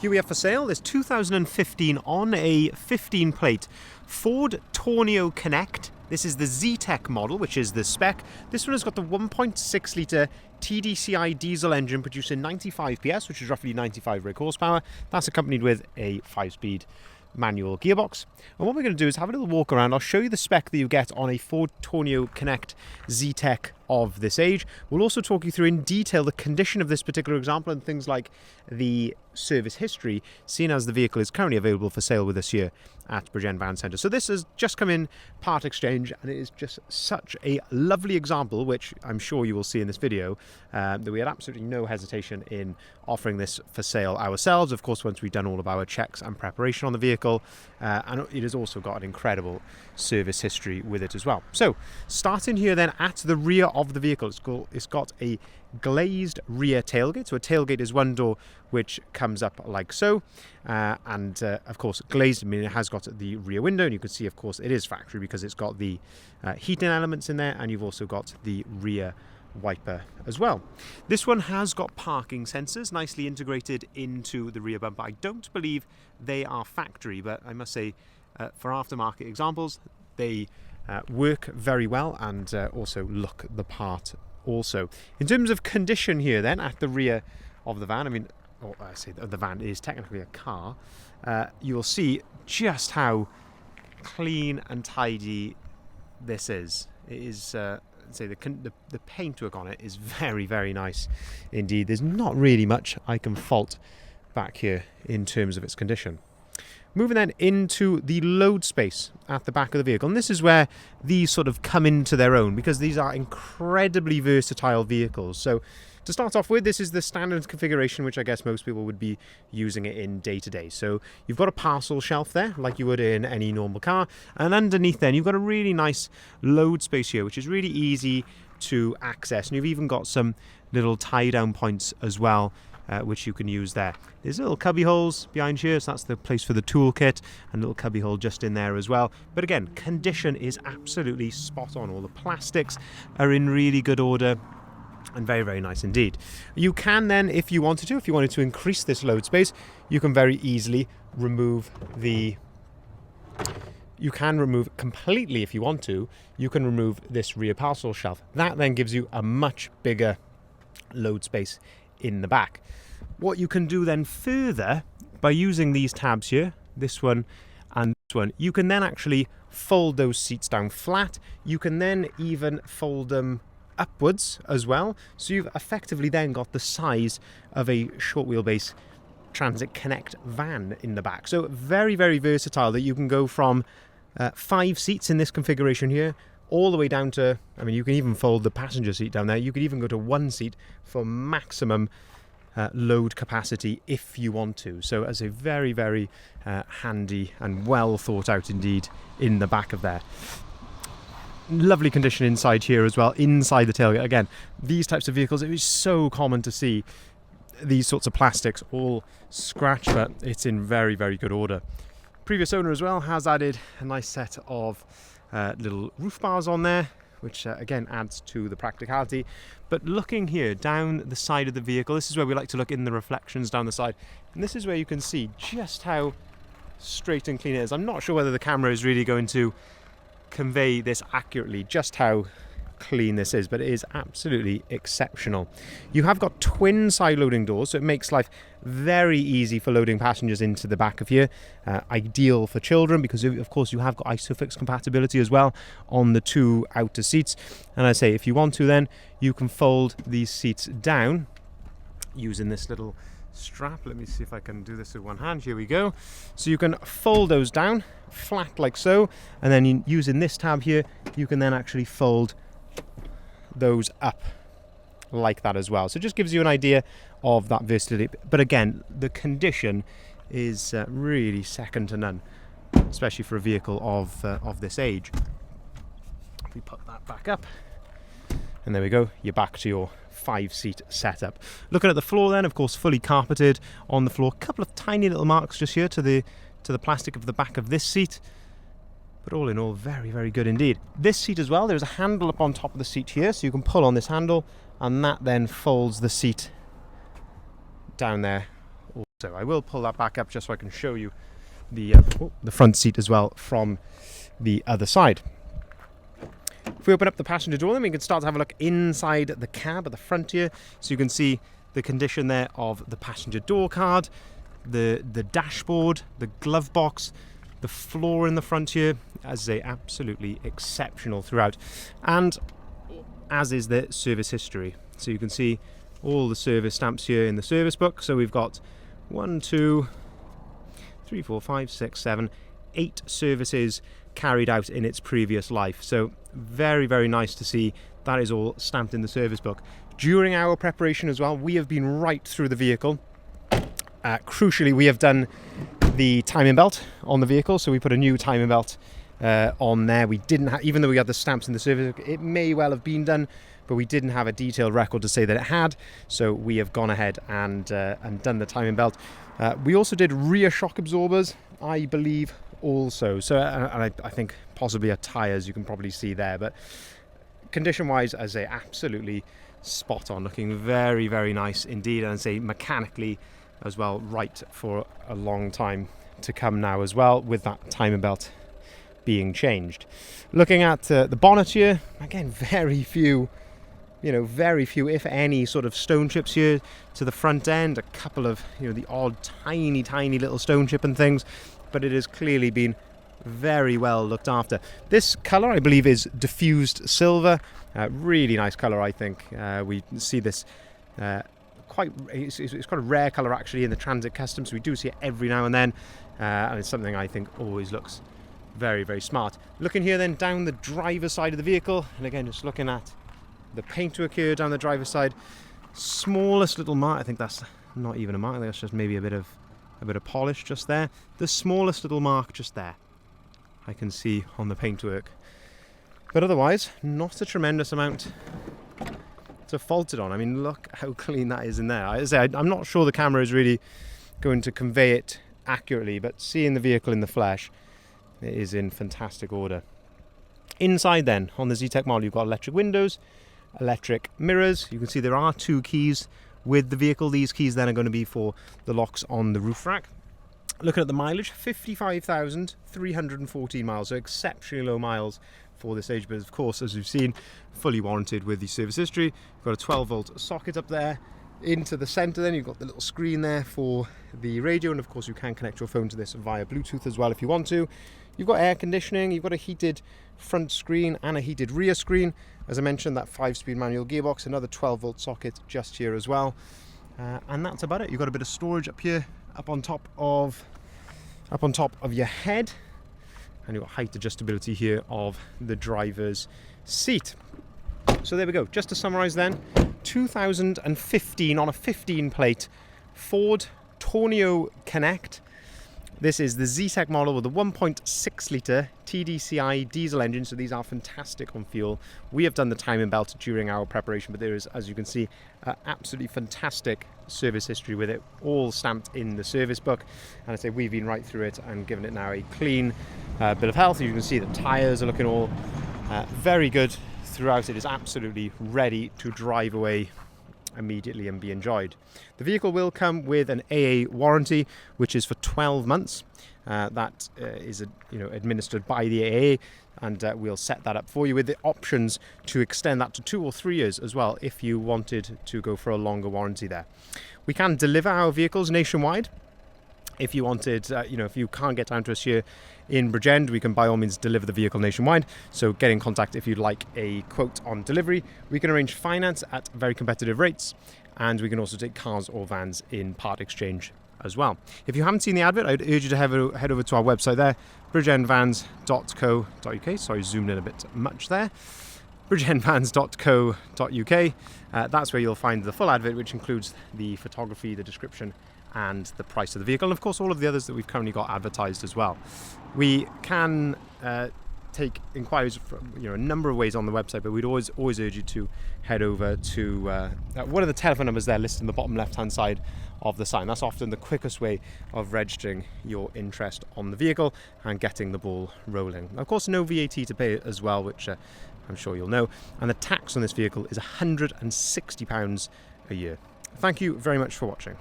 Here we have for sale this 2015 on a 15 plate Ford Tourneo Connect. This is the Zetec model, which is the spec. This one has got the 1.6 litre TDCi diesel engine producing 95 PS, which is roughly 95 brake horsepower. That's accompanied with a 5-speed manual gearbox. And what we're going to do is have a little walk around. I'll show you the spec that you get on a Ford Tourneo Connect Zetec of this age. We'll also talk you through in detail the condition of this particular example and things like the service history, seeing as the vehicle is currently available for sale with us here at Bridgend Van Centre. So this has just come in part exchange, and it is just such a lovely example, which I'm sure you will see in this video, that we had absolutely no hesitation in offering this for sale ourselves. Of course, once we've done all of our checks and preparation on the vehicle, and it has also got an incredible service history with it as well. So starting here then at the rear of the vehicle, it's got a glazed rear tailgate. So a tailgate is one door which comes up like so, and of course glazed, I mean it has got the rear window, and you can see of course it is factory because it's got the heating elements in there, and you've also got the rear wiper as well. This one has got parking sensors nicely integrated into the rear bumper. I don't believe they are factory, but I must say for aftermarket examples they work very well and also look the part also. In terms of condition here then at the rear of the van, I mean, I say the van is technically a car, you'll see just how clean and tidy this is. It is say the paintwork on it is very, very nice indeed. There's not really much I can fault back here in terms of its condition. Moving then into the load space at the back of the vehicle, and this is where these sort of come into their own because these are incredibly versatile vehicles. So to start off with, this is the standard configuration, which I guess most people would be using it in day to day. So you've got a parcel shelf there like you would in any normal car, and underneath then you've got a really nice load space here, which is really easy to access, and you've even got some little tie down points as well, which you can use there. There's little cubby holes behind here, so that's the place for the toolkit, and a little cubby hole just in there as well. But again, condition is absolutely spot on. All the plastics are in really good order and very, very nice indeed. You can then, if you wanted to increase this load space, you can very easily remove completely, if you want to, you can remove this rear parcel shelf. That then gives you a much bigger load space in the back. What you can do then further by using these tabs here, this one and this one, you can then actually fold those seats down flat. You can then even fold them upwards as well, so you've effectively then got the size of a short wheelbase Transit Connect van in the back. So very, very versatile, that you can go from 5 seats in this configuration here all the way down to, I mean, you can even fold the passenger seat down there. You could even go to 1 seat for maximum load capacity if you want to. So as a very, very handy and well thought out indeed in the back of there. Lovely condition inside here as well, inside the tailgate. Again, these types of vehicles, it is so common to see these sorts of plastics all scratched, but it's in very, very good order. Previous owner as well has added a nice set of little roof bars on there, which again adds to the practicality. But looking here down the side of the vehicle, this is where we like to look in the reflections down the side, and this is where you can see just how straight and clean it is. I'm not sure whether the camera is really going to convey this accurately, just how clean this is, but it is absolutely exceptional. You have got twin side loading doors, so it makes life very easy for loading passengers into the back of here. Ideal for children because of course you have got ISOFIX compatibility as well on the 2 outer seats. And I say if you want to, then you can fold these seats down using this little strap. Let me see if I can do this with one hand. Here we go. So you can fold those down flat like so, and then using this tab here you can then actually fold those up like that as well. So it just gives you an idea of that versatility. But again, the condition is really second to none, especially for a vehicle of this age. If we put that back up, and there we go, you're back to your 5-seat setup. Looking at the floor then, of course, fully carpeted on the floor. A couple of tiny little marks just here to the plastic of the back of this seat. But all in all, very, very good indeed. This seat as well, there's a handle up on top of the seat here, so you can pull on this handle, and that then folds the seat down there So I will pull that back up just so I can show you the front seat as well from the other side. If we open up the passenger door, then we can start to have a look inside the cab at the front here. So you can see the condition there of the passenger door card, the dashboard, the glove box, the floor in the front here. As I say, absolutely exceptional throughout. And as is the service history. So you can see all the service stamps here in the service book. So we've got 1, 2, 3, 4, 5, 6, 7, 8 services carried out in its previous life. So very, very nice to see that is all stamped in the service book. During our preparation as well, we have been right through the vehicle. Crucially, we have done the timing belt on the vehicle, so we put a new timing belt on there. We didn't have, even though we had the stamps in the service book, it may well have been done, but we didn't have a detailed record to say that it had, so we have gone ahead and done the timing belt. We also did rear shock absorbers, I believe, also. So and I think possibly a tyres, you can probably see there, but condition wise, as I say, absolutely spot on, looking very, very nice indeed, and I say mechanically as well, right for a long time to come now as well, with that timing belt being changed. Looking at the bonnet here, again, very few, if any, sort of stone chips here to the front end. A couple of, the odd tiny little stone chip and things, but it has clearly been very well looked after. This colour, I believe, is diffused silver. Really nice colour, I think. We see this it's quite a rare colour actually in the Transit Custom, so we do see it every now and then, and it's something I think always looks very, very smart. Looking here then down the driver's side of the vehicle, and again just looking at the paintwork here down the driver's side, smallest little mark, I think that's not even a mark, I think that's just maybe a bit of polish just there. The smallest little mark just there I can see on the paintwork, but otherwise not a tremendous amount to fault it on. I mean, look how clean that is in there. I'm not sure the camera is really going to convey it accurately, but seeing the vehicle in the flesh, it is in fantastic order. Inside then, on the Zetec model, you've got electric windows, electric mirrors. You can see there are 2 keys with the vehicle. These keys then are going to be for the locks on the roof rack. Looking at the mileage, 55,314 miles, so exceptionally low miles for this age, but of course, as we've seen, fully warranted with the service history. You've got a 12-volt socket up there. Into the centre then you've got the little screen there for the radio, and of course you can connect your phone to this via Bluetooth as well if you want to. You've got air conditioning, you've got a heated front screen and a heated rear screen. As I mentioned, that 5-speed manual gearbox, another 12-volt socket just here as well. And that's about it. You've got a bit of storage up here, up on top of your head. And you've got height adjustability here of the driver's seat. So there we go. Just to summarise then, 2015 on a 15 plate Ford Tourneo Connect. This is the Zetec model with a 1.6 litre TDCI diesel engine, so these are fantastic on fuel. We have done the timing belt during our preparation, but there is, as you can see, absolutely fantastic service history with it, all stamped in the service book. And I say we've been right through it and given it now a clean bill of health. You can see the tyres are looking all very good throughout. It is absolutely ready to drive away immediately and be enjoyed. The vehicle will come with an AA warranty, which is for 12 months. That is administered by the AA, and we'll set that up for you with the options to extend that to 2 or 3 years as well if you wanted to go for a longer warranty there. We can deliver our vehicles nationwide. If you wanted, if you can't get down to us here in Bridgend, we can by all means deliver the vehicle nationwide. So get in contact if you'd like a quote on delivery. We can arrange finance at very competitive rates, and we can also take cars or vans in part exchange as well. If you haven't seen the advert, I'd urge you to head over to our website there, bridgendvans.co.uk. Sorry, zoomed in a bit much there. bridgendvans.co.uk. That's where you'll find the full advert, which includes the photography, the description, and the price of the vehicle, and of course all of the others that we've currently got advertised as well. We can take inquiries from a number of ways on the website, but we'd always urge you to head over to one of the telephone numbers there listed in the bottom left hand side of the sign. That's often the quickest way of registering your interest on the vehicle and getting the ball rolling. Of course, no VAT to pay as well, which I'm sure you'll know, and the tax on this vehicle is £160 a year. Thank you very much for watching.